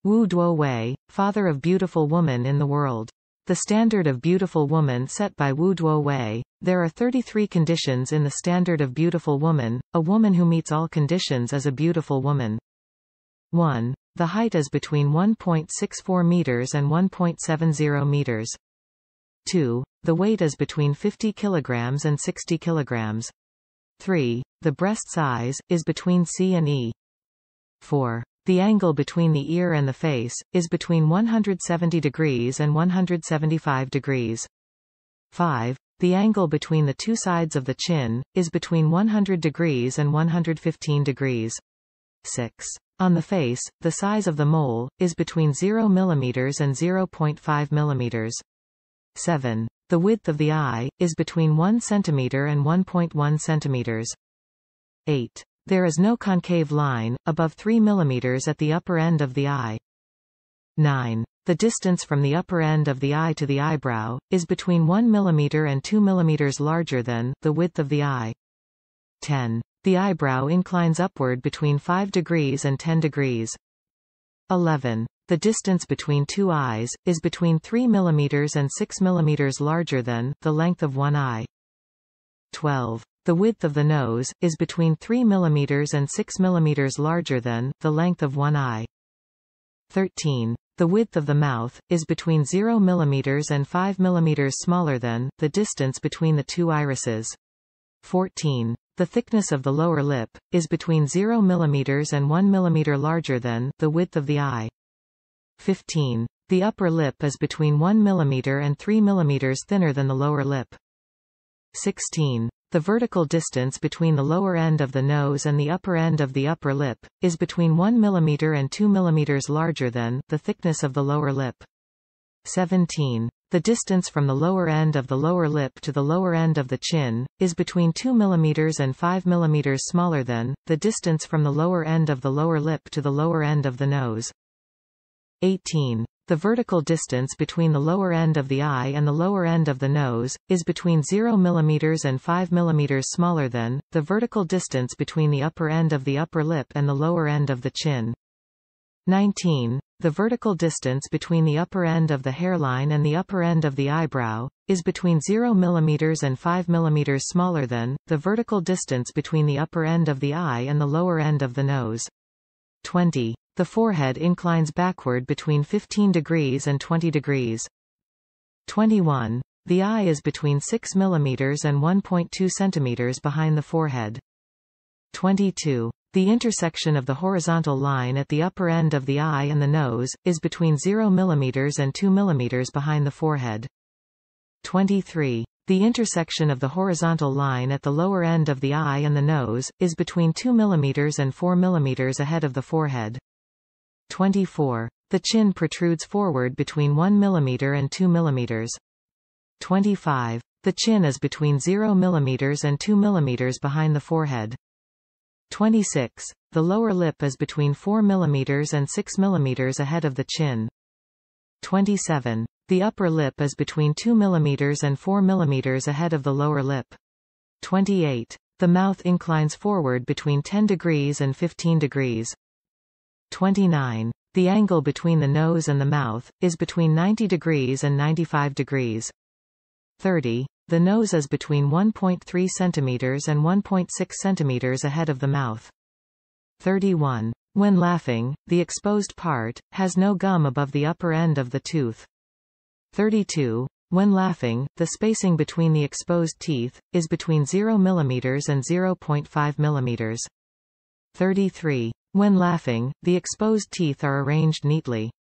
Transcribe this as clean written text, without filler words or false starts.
Wu Duo Wei, father of beautiful woman in the world. The standard of beautiful woman set by Wu Duo Wei. There are 33 conditions in the standard of beautiful woman. A woman who meets all conditions is a beautiful woman. 1. The height is between 1.64 meters and 1.70 meters. 2. The weight is between 50 kilograms and 60 kilograms. 3. The breast size is between C and E. 4. The angle between the ear and the face is between 170 degrees and 175 degrees. 5. The angle between the two sides of the chin is between 100 degrees and 115 degrees. 6. On the face, the size of the mole is between 0 mm and 0.5 mm. 7. The width of the eye is between 1 cm and 1.1 cm. 8. There is no concave line above 3 mm at the upper end of the eye. 9. The distance from the upper end of the eye to the eyebrow is between 1 mm and 2 mm larger than the width of the eye. 10. The eyebrow inclines upward between 5 degrees and 10 degrees. 11. The distance between two eyes is between 3 mm and 6 mm larger than the length of one eye. 12. The width of the nose is between 3 mm and 6 mm larger than the length of one eye. 13. The width of the mouth is between 0 mm and 5 mm smaller than the distance between the two irises. 14. The thickness of the lower lip is between 0 mm and 1 mm larger than the width of the eye. 15. The upper lip is between 1 mm and 3 mm thinner than the lower lip. 16. The vertical distance between the lower end of the nose and the upper end of the upper lip is between 1 mm and 2 mm larger than the thickness of the lower lip. 17. The distance from the lower end of the lower lip to the lower end of the chin is between 2 mm and 5 mm smaller than the distance from the lower end of the lower lip to the lower end of the nose. 18. The vertical distance between the lower end of the eye and the lower end of the nose is between 0 mm and 5 mm smaller than the vertical distance between the upper end of the upper lip and the lower end of the chin. 19. The vertical distance between the upper end of the hairline and the upper end of the eyebrow is between 0 mm and 5 mm smaller than the vertical distance between the upper end of the eye and the lower end of the nose. 20. The forehead inclines backward between 15 degrees and 20 degrees. 21. The eye is between 6 mm and 1.2 cm behind the forehead. 22. The intersection of the horizontal line at the upper end of the eye and the nose is between 0 mm and 2 mm behind the forehead. 23. The intersection of the horizontal line at the lower end of the eye and the nose is between 2 mm and 4 mm ahead of the forehead. 24. The chin protrudes forward between 1 mm and 2 mm. 25. The chin is between 0 mm and 2 mm behind the forehead. 26. The lower lip is between 4 mm and 6 mm ahead of the chin. 27. The upper lip is between 2 mm and 4 mm ahead of the lower lip. 28. The mouth inclines forward between 10 degrees and 15 degrees. 29. The angle between the nose and the mouth is between 90 degrees and 95 degrees. 30. The nose is between 1.3 cm and 1.6 cm ahead of the mouth. 31. When laughing, the exposed part has no gum above the upper end of the tooth. 32. When laughing, the spacing between the exposed teeth is between 0 mm and 0.5 mm. 33. When laughing, the exposed teeth are arranged neatly.